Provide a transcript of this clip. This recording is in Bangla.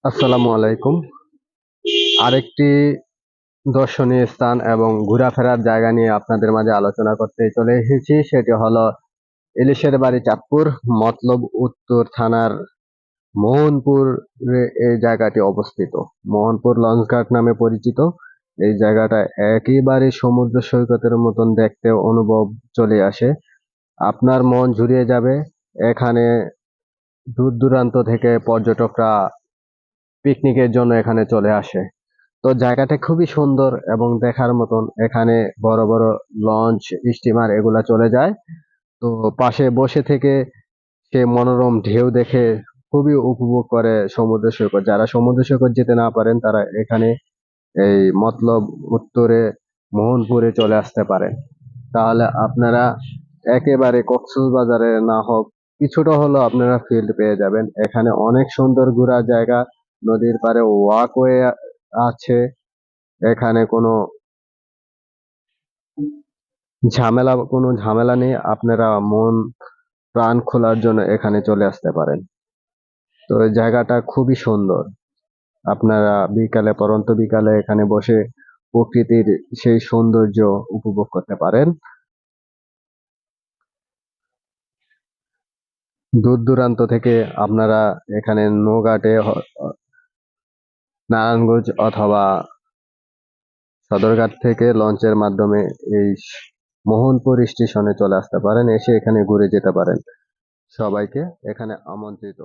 আসসালামু আলাইকুম। আরেকটি দর্শনীয় স্থান এবং ঘোরাফেরার জায়গা নিয়ে আপনাদের মাঝে আলোচনা করতে চলে এসেছি। সেটি হলো ইলিশের বাড়ি চাঁদপুর, মতলব উত্তর থানার মোহনপুরে এই জায়গাটি অবস্থিত। মোহনপুর লঞ্চঘাট নামে পরিচিত। এই জায়গাটা একেবারে সমুদ্র সৈকতের মতন দেখতে অনুভব চলে আসে। আপনার মন জুড়িয়ে যাবে। এখানে দূর দূরান্ত থেকে পর্যটকরা পিকনিকের জন্য এখানে চলে আসে। তো জায়গাটা খুবই সুন্দর এবং দেখার মতন। এখানে বড় বড় লঞ্চ, স্টিমার এগুলা চলে যায়। তো পাশে বসে থেকে সে মনোরম ঢেউ দেখে খুবই উপভোগ করে সমুদ্র সৈকত। যারা সমুদ্র সৈকত যেতে না পারেন তারা এখানে এই মতলব উত্তরে মোহনপুরে চলে আসতে পারেন। তাহলে আপনারা একেবারে কক্সবাজারে না হোক কিছুটা হলেও আপনারা ফিল্ড পেয়ে যাবেন। এখানে অনেক সুন্দর ঘোরার জায়গা, নদীর পাড়ে ওয়াকওয়ে আছে। এখানে কোনো ঝামেলা নেই। আপনারা মন প্রাণ খোলার জন্য এখানে চলে আসতে পারেন। তো এই জায়গাটা খুবই সুন্দর। আপনারা পরন্ত বিকালে এখানে বসে প্রকৃতির সেই সৌন্দর্য উপভোগ করতে পারেন। দূর দূরান্ত থেকে আপনারা এখানে নৌঘাটে নারায়ণগঞ্জ অথবা সদরঘাট থেকে লঞ্চের মাধ্যমে এই মোহনপুর স্টেশনে চলে আসতে পারেন, এসে এখানে ঘুরে যেতে পারেন। সবাইকে এখানে আমন্ত্রিত।